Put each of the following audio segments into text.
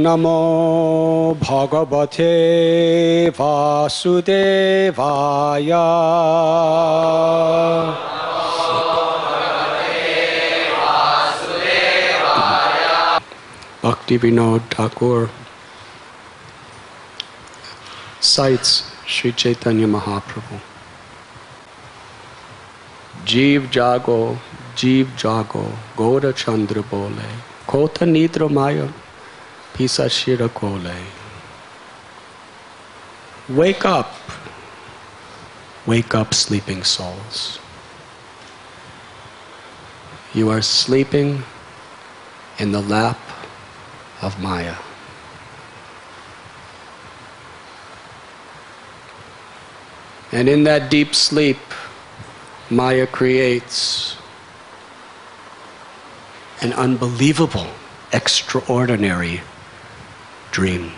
Namo Bhagavate Vasudevaya. Bhaktivinoda Thakur cites Sri Chaitanya Mahaprabhu. Jeev jago, Goda Chandra bole, Kota nidra maya, Pisa shira kole. Wake up sleeping souls. You are sleeping in the lap of Maya. And in that deep sleep, Maya creates an unbelievable, extraordinary dream.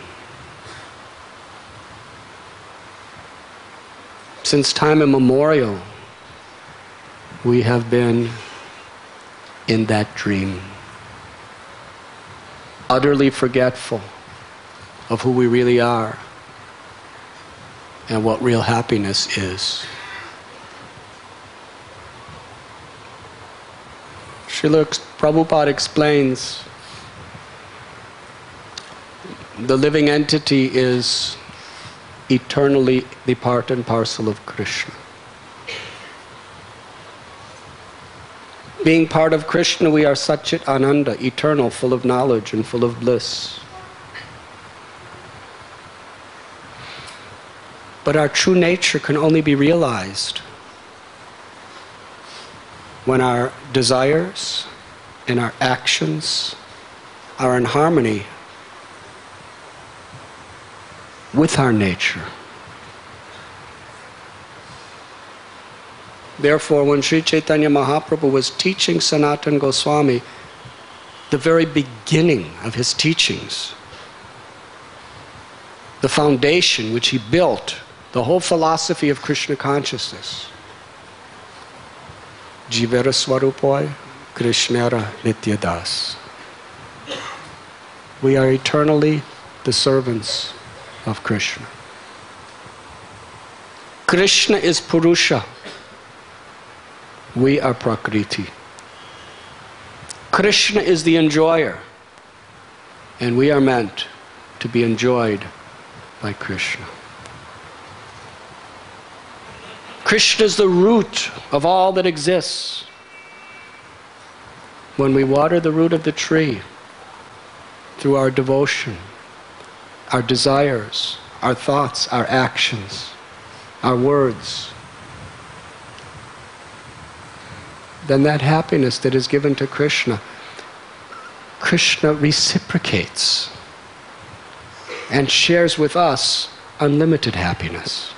Since time immemorial, we have been in that dream, utterly forgetful of who we really are and what real happiness is. Srila Prabhupada explains the living entity is eternally the part and parcel of Krishna. Being part of Krishna, we are Satchit Ananda, eternal, full of knowledge and full of bliss. But our true nature can only be realized when our desires and our actions are in harmony with our nature. Therefore, when Sri Chaitanya Mahaprabhu was teaching Sanatana Goswami, the very beginning of his teachings, the foundation which he built, the whole philosophy of Krishna consciousness, Jivera Swarupoy, Krishnera Nityadas. We are eternally the servants of Krishna. Krishna is Purusha. We are Prakriti. Krishna is the enjoyer, and we are meant to be enjoyed by Krishna. Krishna is the root of all that exists. When we water the root of the tree through our devotion, our desires, our thoughts, our actions, our words, then that happiness that is given to Krishna, Krishna reciprocates and shares with us unlimited happiness.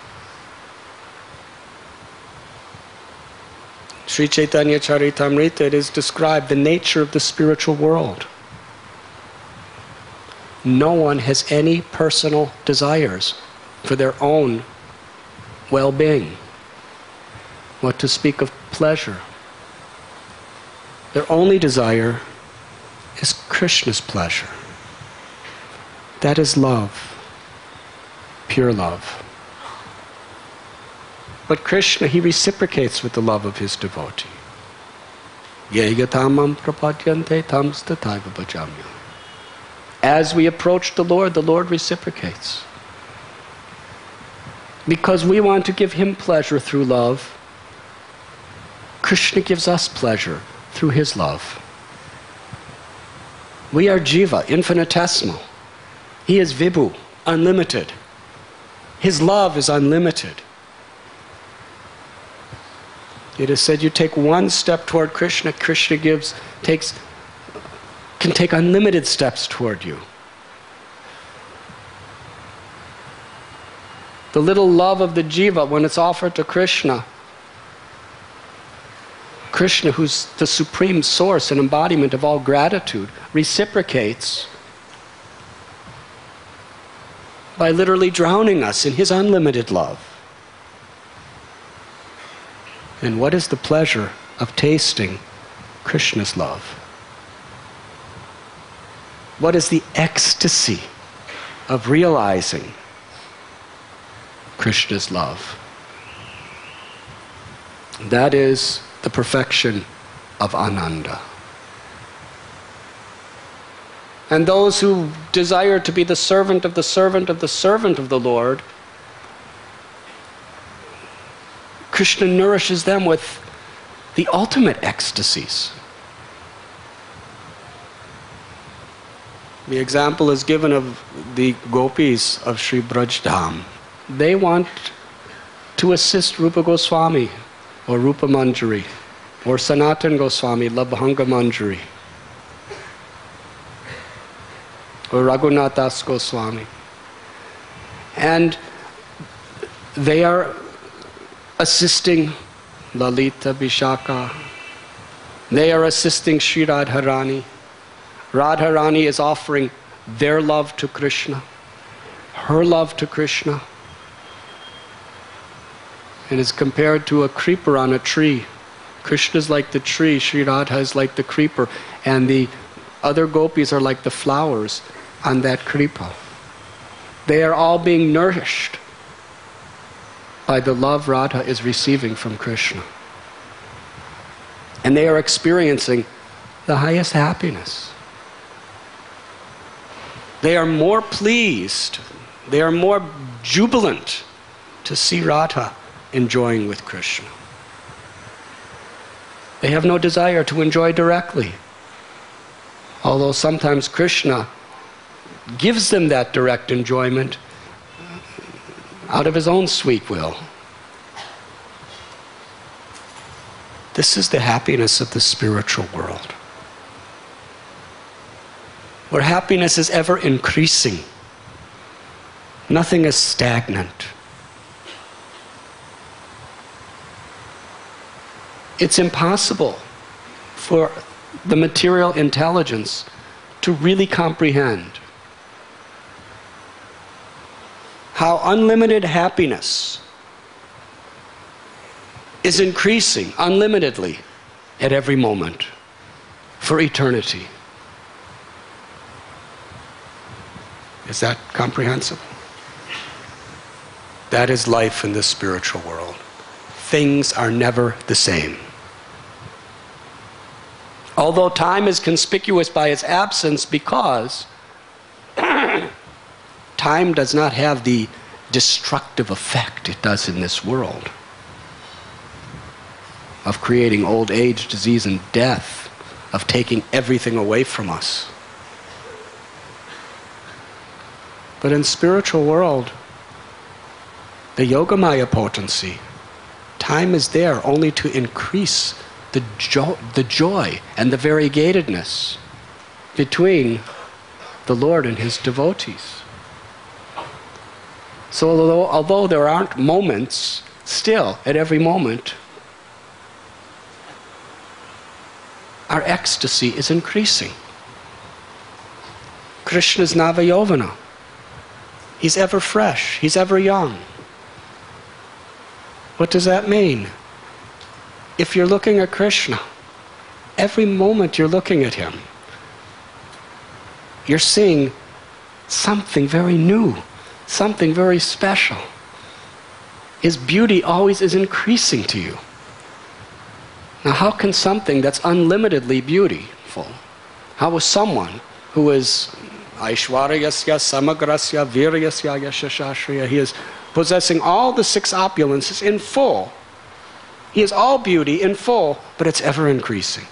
Sri Chaitanya Charitamrita, it is described the nature of the spiritual world. No one has any personal desires for their own well-being. What to speak of pleasure? Their only desire is Krishna's pleasure. That is love, pure love. But Krishna, he reciprocates with the love of his devotee. As we approach the Lord reciprocates. Because we want to give him pleasure through love, Krishna gives us pleasure through his love. We are Jiva, infinitesimal. He is Vibhu, unlimited. His love is unlimited. It is said you take one step toward Krishna, Krishna can take unlimited steps toward you. The little love of the jiva, when it's offered to Krishna, Krishna, who's the supreme source and embodiment of all gratitude, reciprocates by literally drowning us in his unlimited love. And what is the pleasure of tasting Krishna's love? What is the ecstasy of realizing Krishna's love? That is the perfection of Ananda. And those who desire to be the servant of the servant of the servant of the Lord, Krishna nourishes them with the ultimate ecstasies. The example is given of the gopis of Sri Braj Dham. They want to assist Rupa Goswami or Rupa Manjari or Sanatan Goswami, Labhanga Manjari, or Raghunath Das Goswami. And they are assisting Lalita Vishaka. They are assisting Sri Radharani. Radharani is offering their love to Krishna, her love to Krishna. It is compared to a creeper on a tree. Krishna is like the tree, Sri Radha is like the creeper, and the other gopis are like the flowers on that creeper. They are all being nourished by the love Radha is receiving from Krishna. And they are experiencing the highest happiness. They are more pleased, they are more jubilant to see Radha enjoying with Krishna. They have no desire to enjoy directly, although sometimes Krishna gives them that direct enjoyment out of his own sweet will. This is the happiness of the spiritual world, where happiness is ever increasing. Nothing is stagnant. It's impossible for the material intelligence to really comprehend how unlimited happiness is increasing unlimitedly at every moment for eternity. Is that comprehensible? That is life in the spiritual world. Things are never the same. Although time is conspicuous by its absence, because time does not have the destructive effect it does in this world of creating old age, disease, and death, of taking everything away from us. But in spiritual world, the Yogamaya potency, time is there only to increase the joy and the variegatedness between the Lord and his devotees. So although there aren't moments, still at every moment our ecstasy is increasing. Krishna's Navayovana. He's ever fresh, he's ever young. What does that mean? If you're looking at Krishna, every moment you're looking at him, you're seeing something very new, something very special. His beauty always is increasing to you. Now, how can something that's unlimitedly beautiful, how is someone who is Aishwaryasya, Samagrasya, Viryasya, Yashashashriya, he is possessing all the six opulences in full. He is all beauty in full, but it's ever increasing.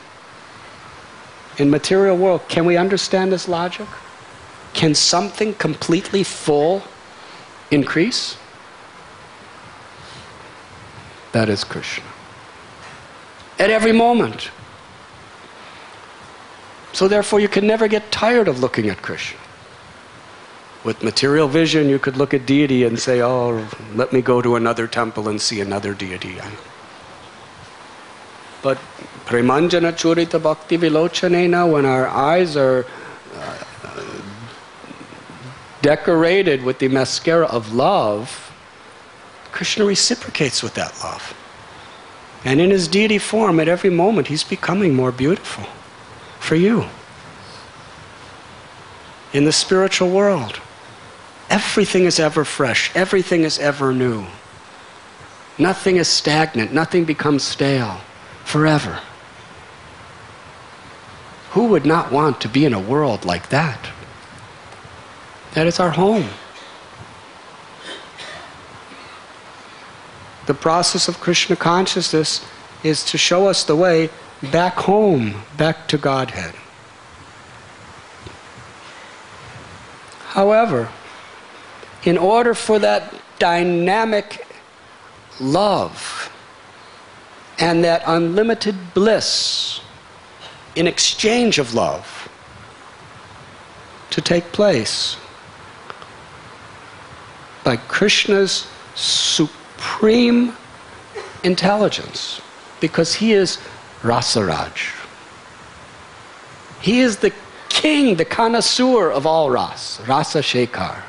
In material world, can we understand this logic? Can something completely full increase? That is Krishna. At every moment. So therefore you can never get tired of looking at Krishna. With material vision you could look at deity and say, oh, let me go to another temple and see another deity. But premanjana churita bhakti vilochanena, when our eyes are decorated with the mascara of love, Krishna reciprocates with that love. And in his deity form, at every moment, he's becoming more beautiful for you. in the spiritual world. Everything is ever fresh. Everything is ever new. Nothing is stagnant. Nothing becomes stale. Forever. Who would not want to be in a world like that? That is our home. The process of Krishna consciousness is to show us the way back home, back to Godhead. However, in order for that dynamic love and that unlimited bliss in exchange of love to take place, by Krishna's supreme intelligence, because he is Rasaraj. He is the king, the connoisseur of all ras, Rasa Shekhar.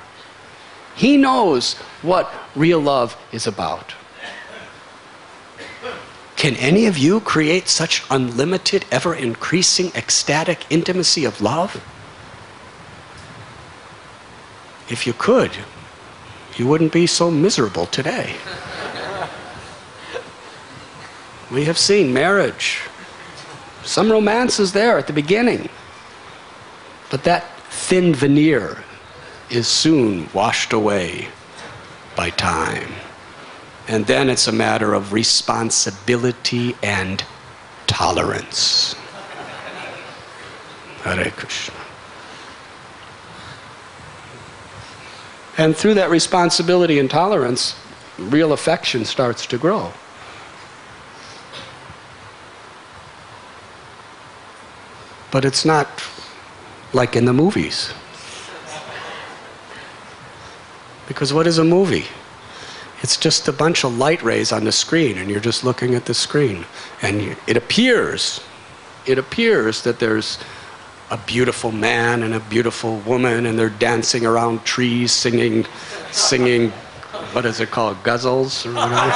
He knows what real love is about. Can any of you create such unlimited, ever-increasing, ecstatic intimacy of love? If you could, you wouldn't be so miserable today. We have seen marriage. Some romance is there at the beginning. But that thin veneer is soon washed away by time. And then it's a matter of responsibility and tolerance. Hare Krishna. And through that responsibility and tolerance, real affection starts to grow. But it's not like in the movies. Because what is a movie? It's just a bunch of light rays on the screen, and you're just looking at the screen. And it appears that there's a beautiful man and a beautiful woman, and they're dancing around trees, singing, what is it called, guzzles or whatever?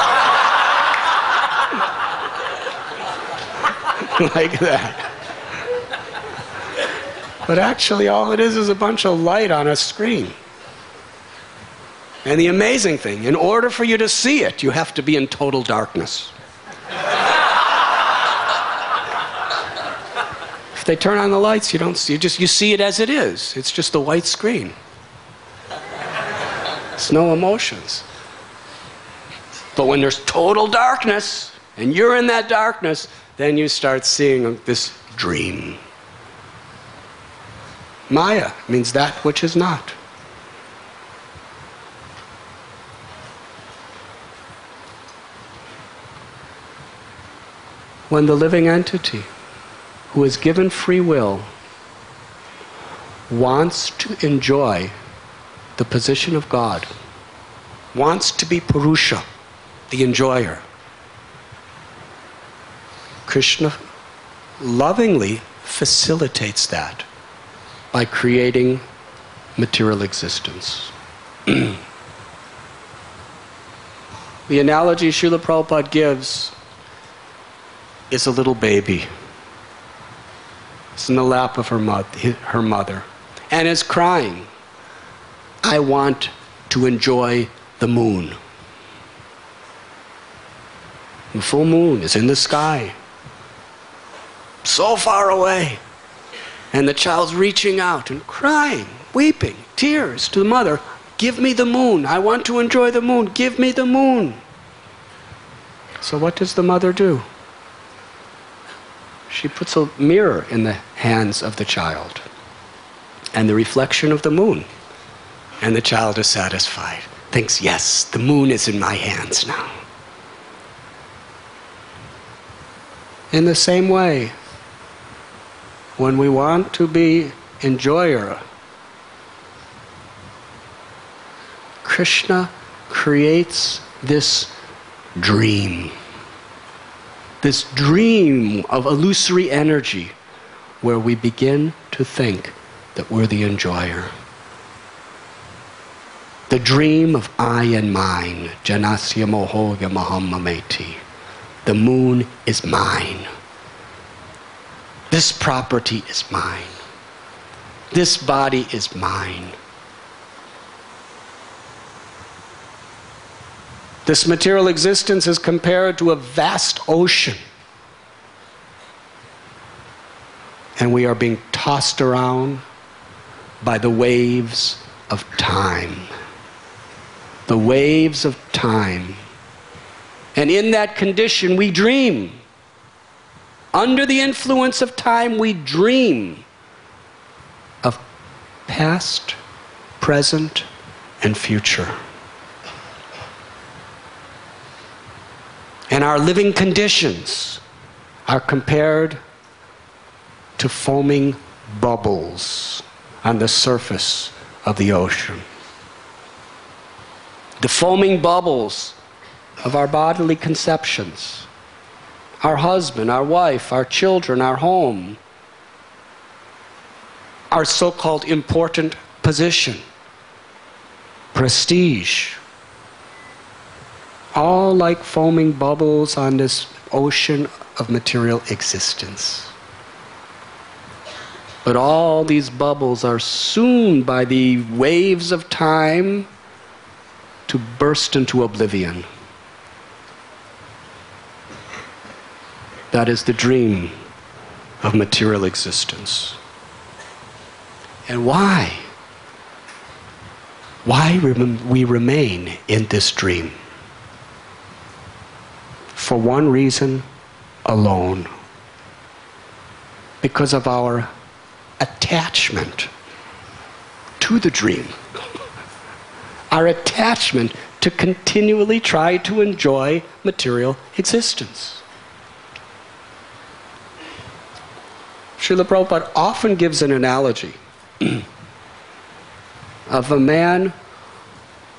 Like that. But actually all it is a bunch of light on a screen. And the amazing thing, in order for you to see it, you have to be in total darkness. If they turn on the lights, you don't see, you see it as it is. It's just a white screen. It's no emotions. But when there's total darkness, and you're in that darkness, then you start seeing this dream. Maya means that which is not. When the living entity, who is given free will, wants to enjoy the position of God, wants to be Purusha, the enjoyer, Krishna lovingly facilitates that by creating material existence. The analogy Srila Prabhupada gives is a little baby. It's in the lap of her mother, and is crying, "I want to enjoy the moon." The full moon is in the sky, so far away. And the child's reaching out and crying, weeping, tears to the mother. "Give me the moon. I want to enjoy the moon. Give me the moon." So what does the mother do? She puts a mirror in the hands of the child and the reflection of the moon. And the child is satisfied. Thinks, yes, the moon is in my hands now. In the same way, when we want to be enjoyer, Krishna creates this dream of illusory energy where we begin to think that we're the enjoyer. The dream of I and mine, janasya mohoya mahammameti. The moon is mine. This property is mine. This body is mine. This material existence is compared to a vast ocean. And we are being tossed around by the waves of time. The waves of time. And in that condition, we dream. Under the influence of time, we dream of past, present, and future. And our living conditions are compared to foaming bubbles on the surface of the ocean. The foaming bubbles of our bodily conceptions, our husband, our wife, our children, our home, our so-called important position, prestige, all like foaming bubbles on this ocean of material existence. But all these bubbles are soon, by the waves of time, to burst into oblivion. That is the dream of material existence. And why? Why we remain in this dream? For one reason alone. Because of our attachment to the dream. Our attachment to continually try to enjoy material existence. Srila Prabhupada often gives an analogy of a man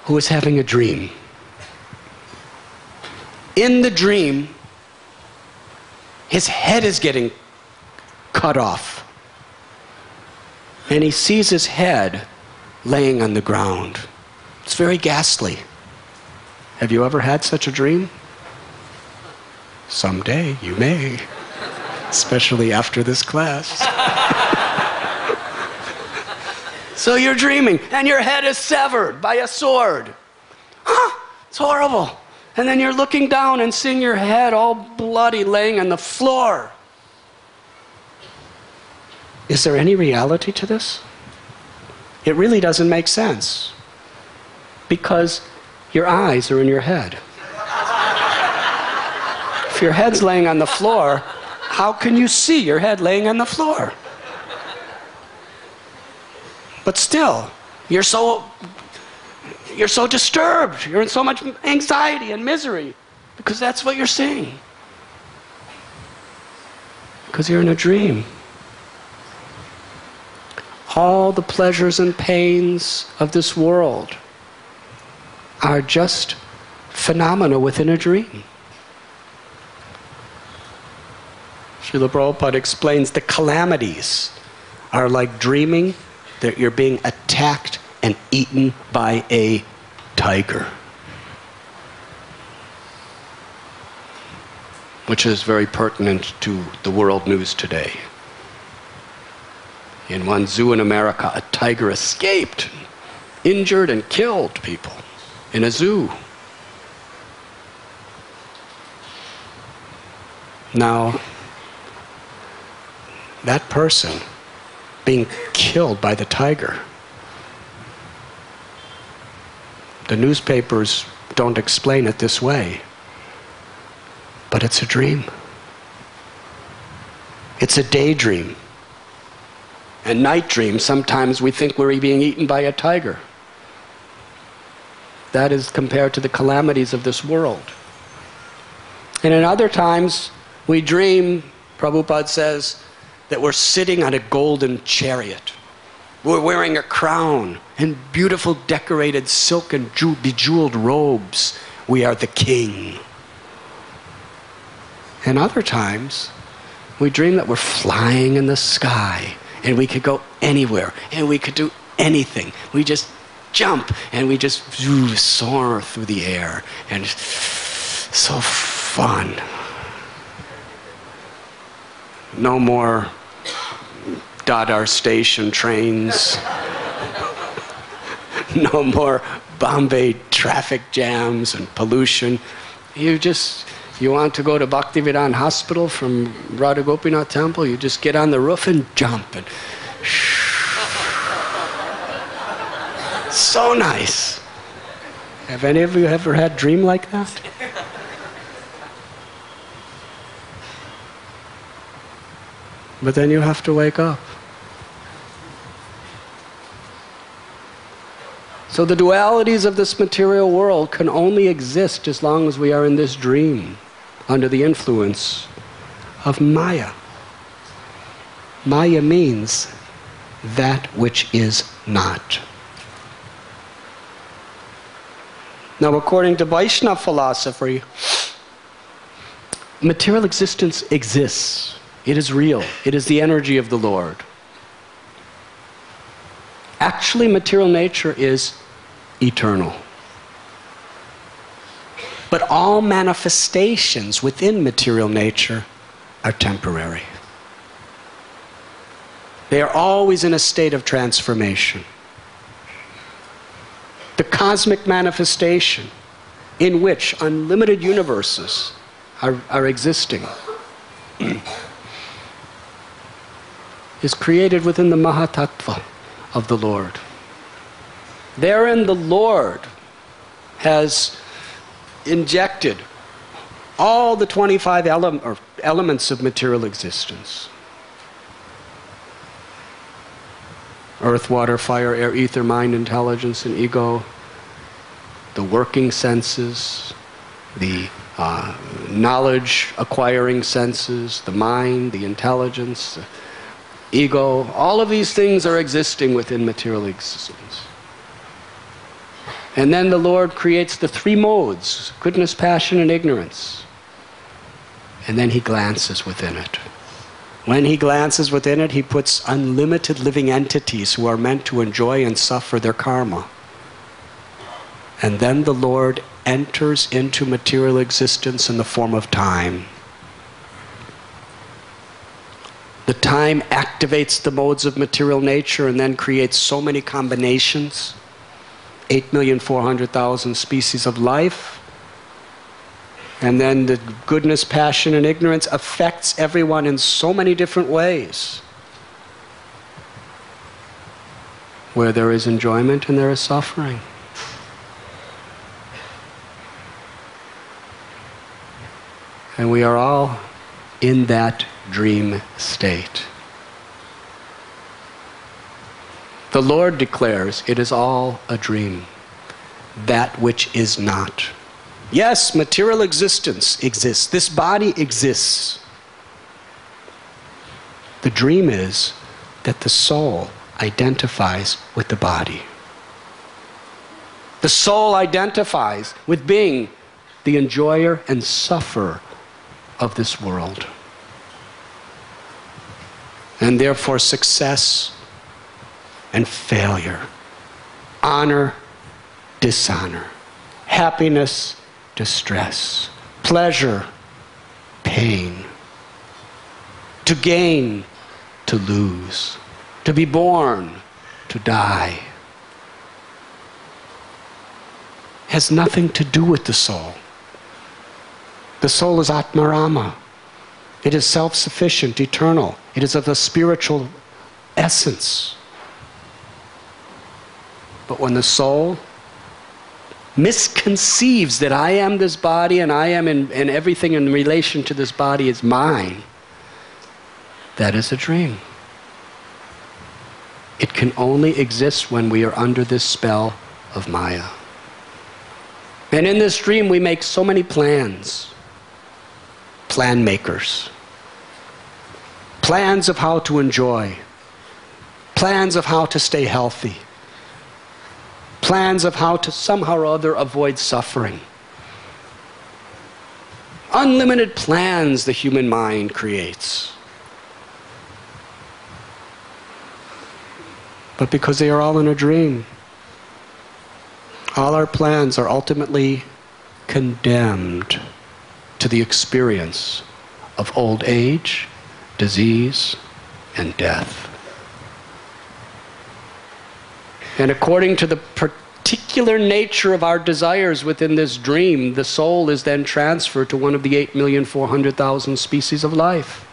who is having a dream. In the dream, his head is getting cut off. And he sees his head laying on the ground. It's very ghastly. Have you ever had such a dream? Someday you may, especially after this class. So you're dreaming, and your head is severed by a sword. It's horrible. And then you're looking down and seeing your head all bloody laying on the floor. Is there any reality to this? It really doesn't make sense. Because your eyes are in your head. If your head's laying on the floor, how can you see your head laying on the floor? But still, you're so disturbed. You're in so much anxiety and misery because that's what you're seeing. Because you're in a dream. All the pleasures and pains of this world are just phenomena within a dream. Srila Prabhupada explains the calamities are like dreaming that you're being attacked and eaten by a tiger. Which is very pertinent to the world news today. In one zoo in America, a tiger escaped, injured and killed people in a zoo. Now, that person being killed by the tiger, the newspapers don't explain it this way, but it's a dream. It's a daydream. And night dreams, sometimes we think we're being eaten by a tiger. That is compared to the calamities of this world. And in other times, we dream, Prabhupada says, that we're sitting on a golden chariot. We're wearing a crown and beautiful decorated silk and bejeweled robes. We are the king. And other times, we dream that we're flying in the sky and we could go anywhere and we could do anything. We just jump and we just soar through the air, and so fun. No more Dadar station trains. No more Bombay traffic jams and pollution. You want to go to Bhaktivedanta Hospital from Radha Gopinath Temple, you just get on the roof and jump. And so nice. Have any of you ever had a dream like that? But then you have to wake up. So the dualities of this material world can only exist as long as we are in this dream, under the influence of Maya. Maya means that which is not. Now, according to Vaishnava philosophy, material existence exists. It is real. It is the energy of the Lord. Actually, material nature is eternal. But all manifestations within material nature are temporary. They are always in a state of transformation. The cosmic manifestation in which unlimited universes are existing is created within the Mahatattva of the Lord. Therein the Lord has injected all the 25 elements of material existence. Earth, water, fire, air, ether, mind, intelligence, and ego. The working senses, the knowledge-acquiring senses, the mind, the intelligence, the ego. All of these things are existing within material existence. And then the Lord creates the three modes, goodness, passion, and ignorance. And then He glances within it. When He glances within it, He puts unlimited living entities who are meant to enjoy and suffer their karma. And then the Lord enters into material existence in the form of time. The time activates the modes of material nature and then creates so many combinations. 8,400,000 species of life. And then the goodness, passion, and ignorance affects everyone in so many different ways. Where there is enjoyment and there is suffering. And we are all in that dream state. The Lord declares it is all a dream, that which is not. Yes, material existence exists. This body exists. The dream is that the soul identifies with the body. The soul identifies with being the enjoyer and sufferer of this world. And therefore success and failure, honor, dishonor, happiness, distress, pleasure, pain, to gain, to lose, to be born, to die, has nothing to do with the soul. The soul is Atmarama. It is self-sufficient, eternal. It is of a spiritual essence. But when the soul misconceives that I am this body and I am and everything in relation to this body is mine, that is a dream. It can only exist when we are under this spell of Maya. And in this dream we make so many plans. Plan makers. Plans of how to enjoy. Plans of how to stay healthy. Plans of how to somehow or other avoid suffering. Unlimited plans the human mind creates. But because they are all in a dream, all our plans are ultimately condemned to the experience of old age, disease, and death. And according to the particular nature of our desires within this dream, the soul is then transferred to one of the 8,400,000 species of life.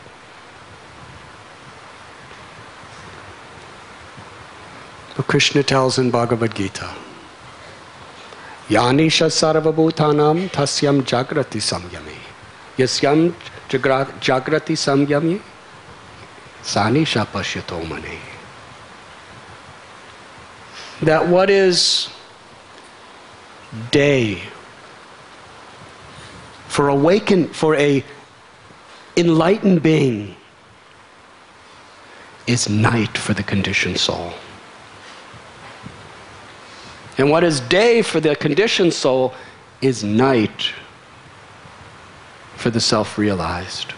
But Krishna tells in Bhagavad Gita, Yanisha sarvabhutanam tasyam jagrati samyami. Yasyam jagrati samyami sanisha pashyato mani. That what is day for a enlightened being is night for the conditioned soul. And what is day for the conditioned soul is night for the self-realized.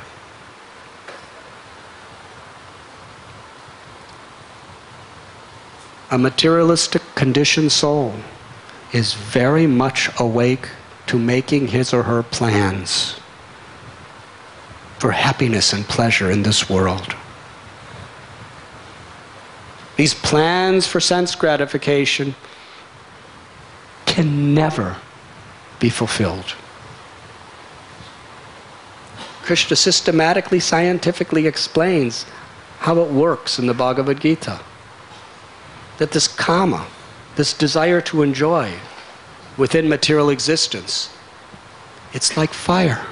A materialistic conditioned soul is very much awake to making his or her plans for happiness and pleasure in this world. These plans for sense gratification can never be fulfilled. Krishna systematically, scientifically explains how it works in the Bhagavad Gita. That this kama, this desire to enjoy within material existence, it's like fire.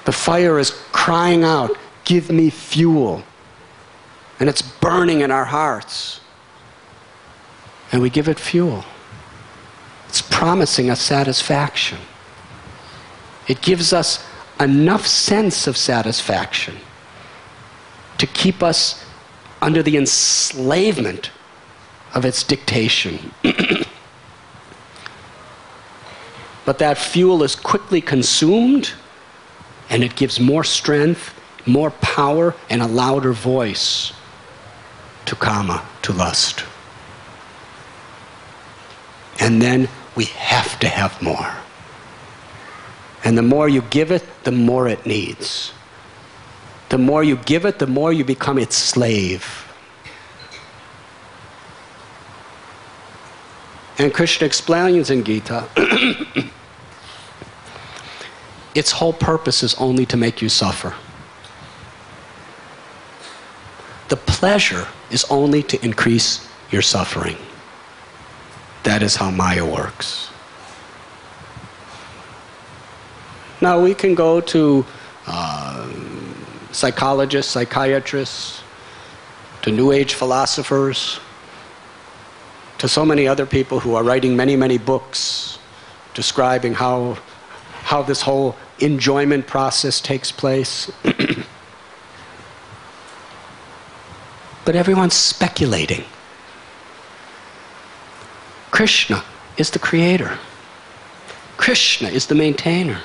The fire is crying out, give me fuel. And it's burning in our hearts. And we give it fuel. It's promising us satisfaction. It gives us enough sense of satisfaction to keep us under the enslavement of its dictation. But that fuel is quickly consumed, and it gives more strength, more power, and a louder voice to kama, to lust. And then we have to have more. And the more you give it, the more it needs. The more you give it, the more you become its slave. And Krishna explains in Gita, its whole purpose is only to make you suffer. The pleasure is only to increase your suffering. That is how Maya works. Now we can go to psychologists, psychiatrists, to New Age philosophers, to so many other people who are writing many, many books describing how this whole enjoyment process takes place. But everyone's speculating. Krishna is the creator. Krishna is the maintainer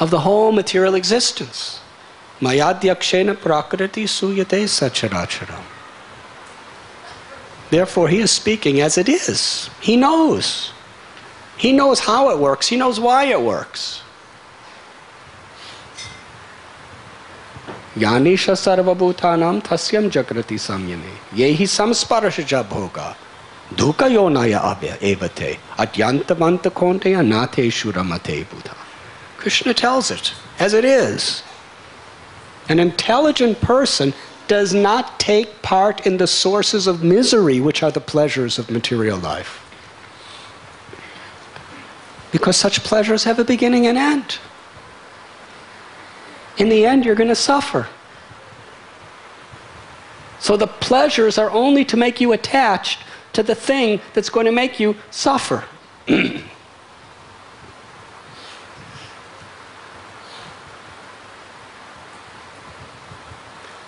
of the whole material existence. Mayadhyakshena prakriti suyate sacharacharam. Therefore, he is speaking as it is. He knows. He knows how it works. He knows why it works. Yanisha sarvabhutanam tasyam jagrati samyame. Yehi samsparashaja bhoga. Duka yonaya abya evate. Atyantavanta konteya nate shuramate buddha. Krishna tells it as it is. An intelligent person does not take part in the sources of misery, which are the pleasures of material life. Because such pleasures have a beginning and end. In the end, you're going to suffer. So the pleasures are only to make you attached to the thing that's going to make you suffer.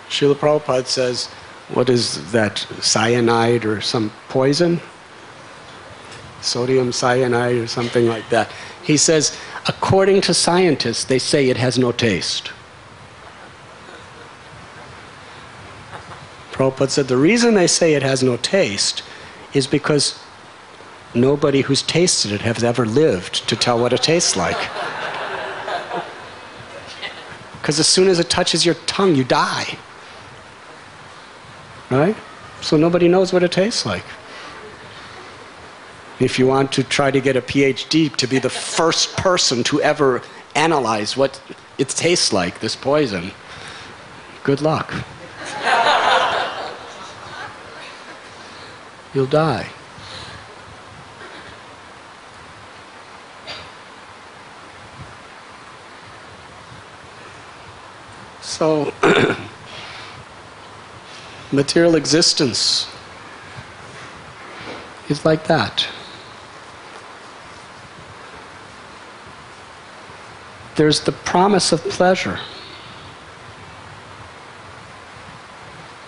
Srila Prabhupada says, what is that, cyanide or some poison? Sodium cyanide or something like that. He says, according to scientists, they say it has no taste. Prabhupada said the reason they say it has no taste is because nobody who's tasted it has ever lived to tell what it tastes like. Because as soon as it touches your tongue, you die. Right? So nobody knows what it tastes like. If you want to try to get a PhD to be the first person to ever analyze what it tastes like, this poison, good luck. You'll die. So, material existence is like that. There's the promise of pleasure.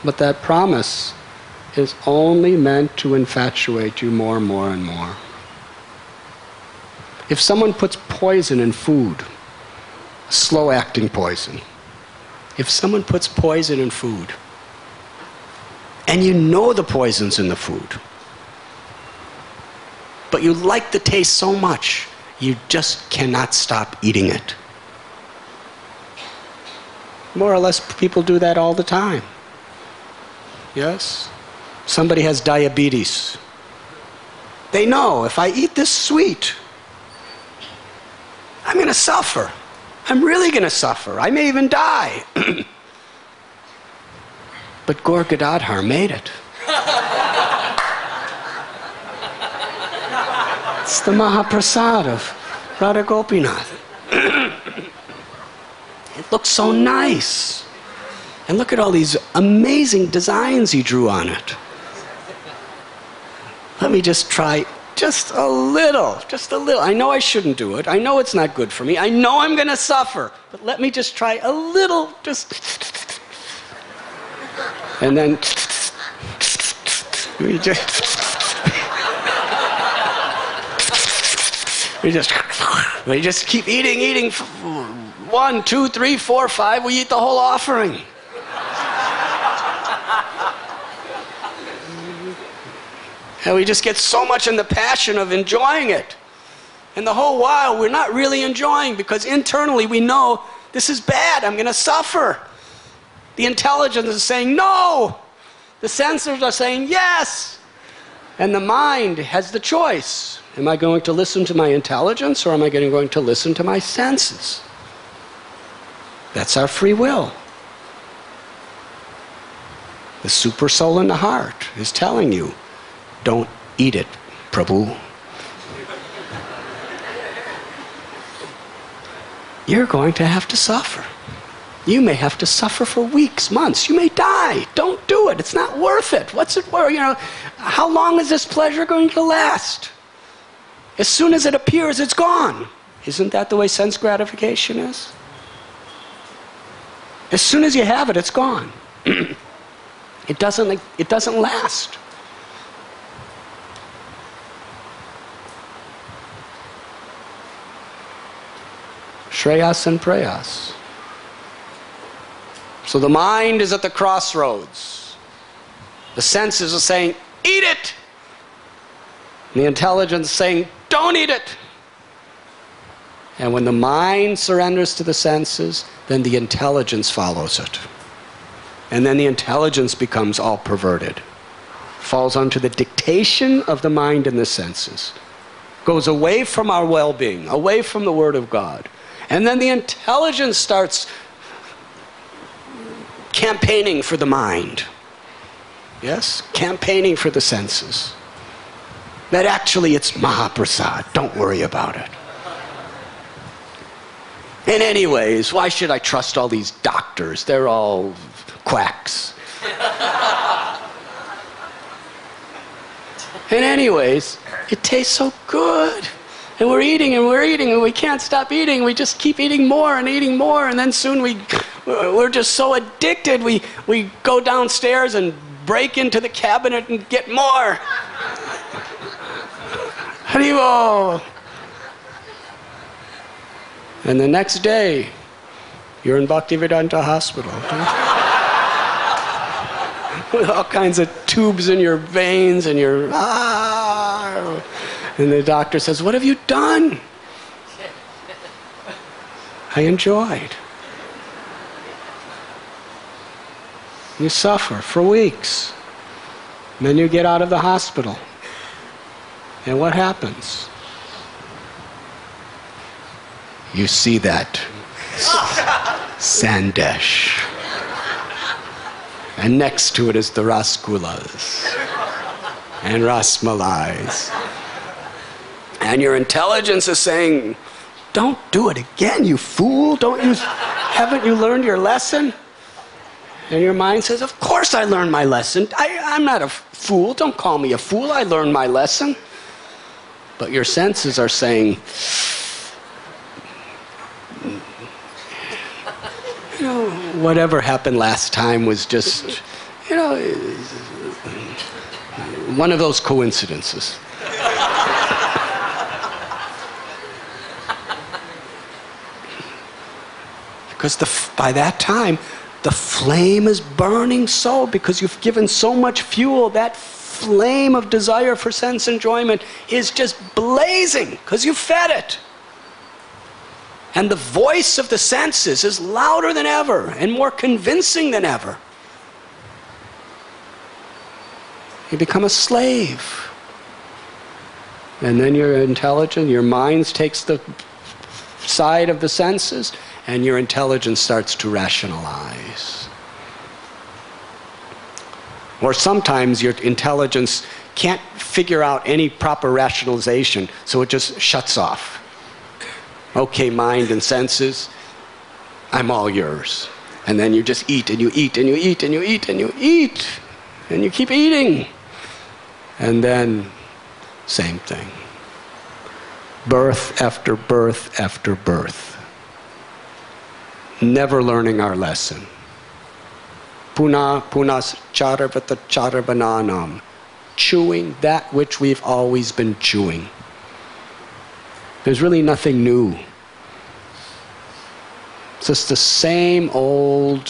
But that promise is only meant to infatuate you more and more and more. If someone puts poison in food, slow-acting poison, if someone puts poison in food, and you know the poison's in the food, but you like the taste so much, you just cannot stop eating it. More or less, people do that all the time. Yes? Somebody has diabetes. They know, if I eat this sweet, I'm going to suffer. I'm really going to suffer. I may even die. But Gaur Gadadhar made it. It's the Mahaprasad of Radha Gopinath. It looks so nice. And look at all these amazing designs he drew on it. Let me just try just a little. I know I shouldn't do it. I know it's not good for me. I know I'm going to suffer. But let me just try a little, just... And then... We just keep eating. 1, 2, 3, 4, 5. We eat the whole offering. And we just get so much in the passion of enjoying it. And the whole while we're not really enjoying, because internally we know this is bad, I'm going to suffer. The intelligence is saying no. The sensors are saying yes. And the mind has the choice. Am I going to listen to my intelligence, or am I going to listen to my senses? That's our free will. The super soul in the heart is telling you, don't eat it, Prabhu. You're going to have to suffer. You may have to suffer for weeks, months. You may die. Don't do it. It's not worth it. What's it worth? How long is this pleasure going to last? As soon as it appears, it's gone. Isn't that the way sense gratification is? As soon as you have it, it's gone. It doesn't last. Shreyas and prayas. So the mind is at the crossroads. The senses are saying, eat it. And the intelligence is saying, don't eat it. And when the mind surrenders to the senses, then the intelligence follows it. And then the intelligence becomes all perverted. Falls under the dictation of the mind and the senses. Goes away from our well-being, away from the Word of God. And then the intelligence starts campaigning for the mind. Yes? Campaigning for the senses. That actually it's Mahaprasad. Don't worry about it. And anyways, why should I trust all these doctors? They're all quacks. And anyways, it tastes so good. And we're eating and we can't stop eating. We just keep eating more, and then soon we're just so addicted. We go downstairs and break into the cabinet and get more. Haribo! And the next day, you're in Bhaktivedanta Hospital. With all kinds of tubes in your veins and and the doctor says, what have you done? I enjoyed. You suffer for weeks. And then you get out of the hospital. And what happens? You see that sandesh. And next to it is the rasgullas and rasmalais. And your intelligence is saying, don't do it again, you fool. Haven't you learned your lesson? And your mind says, of course I learned my lesson. I'm not a fool. Don't call me a fool. I learned my lesson. But your senses are saying, whatever happened last time was just, one of those coincidences. Because by that time, the flame is burning so, because you've given so much fuel, that flame of desire for sense enjoyment is just blazing, because you fed it. And the voice of the senses is louder than ever and more convincing than ever. You become a slave. And then you're intelligent, your mind takes the side of the senses, and your intelligence starts to rationalize. Or sometimes your intelligence can't figure out any proper rationalization, so it just shuts off. Okay, mind and senses, I'm all yours. And then you just eat, and you eat, and you eat, and you eat, and you eat. And you keep eating. And then, same thing. Birth after birth after birth. Never learning our lesson. Puna punas charvata charvananam. Chewing that which we've always been chewing. There's really nothing new. It's just the same old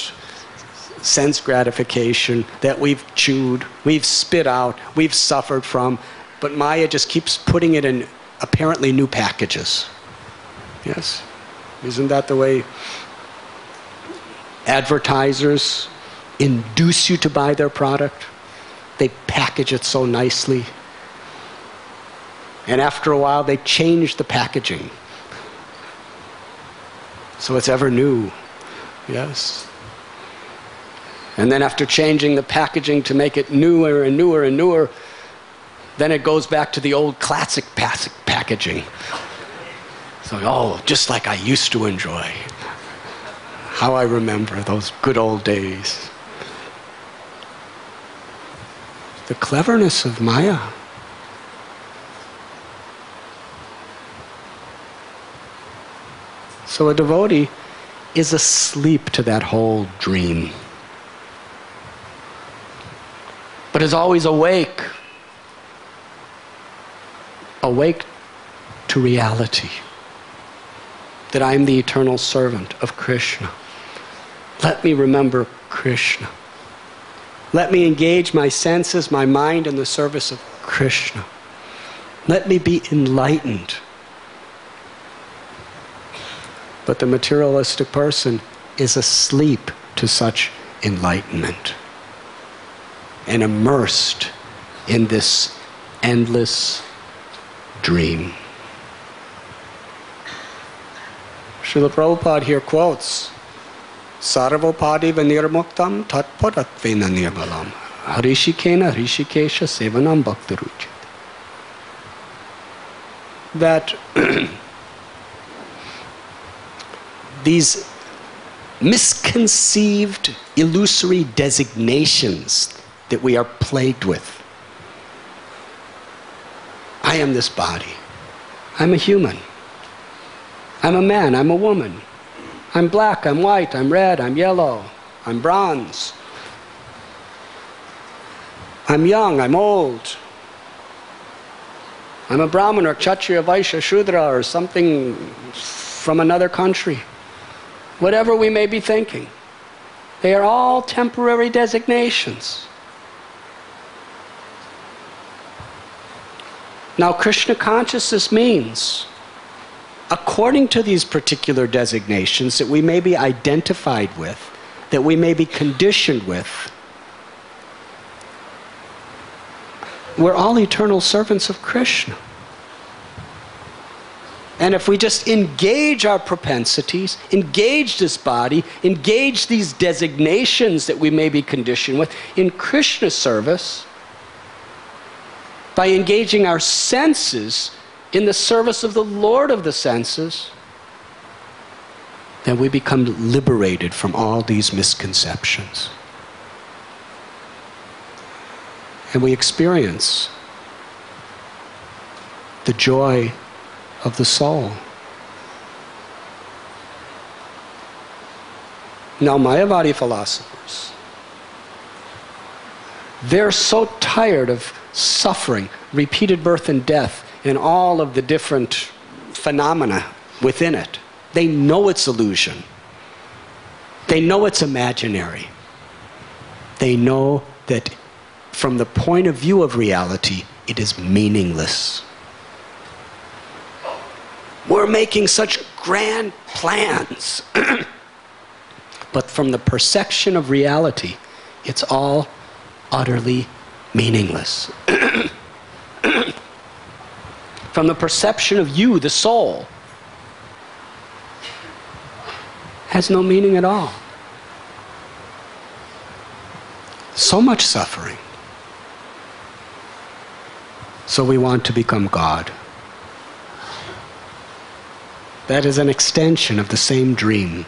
sense gratification that we've chewed, we've spit out, we've suffered from, but Maya just keeps putting it in apparently new packages. Yes? Isn't that the way advertisers induce you to buy their product? They package it so nicely. And after a while, they change the packaging. So it's ever new. Yes. And then after changing the packaging to make it newer and newer and newer, then it goes back to the old classic packaging. So, just like I used to enjoy. How I remember those good old days. The cleverness of Maya. So a devotee is asleep to that whole dream, but is always awake. Awake to reality. That I am the eternal servant of Krishna. Let me remember Krishna. Let me engage my senses, my mind in the service of Krishna. Let me be enlightened. But the materialistic person is asleep to such enlightenment and immersed in this endless dream. Srila Prabhupada here quotes, Sarvopadi vinirmuktam tatparatvena nirmalam harishikena rishikesha sevanam bhaktaruchyate. That these misconceived, illusory designations that we are plagued with. I am this body. I'm a human. I'm a man. I'm a woman. I'm black. I'm white. I'm red. I'm yellow. I'm bronze. I'm young. I'm old. I'm a Brahmin or Kshatriya, Vaishya, Shudra, or something from another country. Whatever we may be thinking. They are all temporary designations. Now, Krishna consciousness means, according to these particular designations that we may be identified with, that we may be conditioned with, We're all eternal servants of Krishna. And if we just engage our propensities, engage this body, engage these designations that we may be conditioned with in Krishna service, by engaging our senses in the service of the Lord of the senses, then we become liberated from all these misconceptions. And we experience the joy of the soul. Now, Mayavadi philosophers, they're so tired of suffering, repeated birth and death, and all of the different phenomena within it. They know it's illusion. They know it's imaginary. They know that from the point of view of reality, it is meaningless. We're making such grand plans. But from the perception of reality, it's all utterly meaningless. From the perception of you, the soul, has no meaning at all. So much suffering. So we want to become God. That is an extension of the same dream.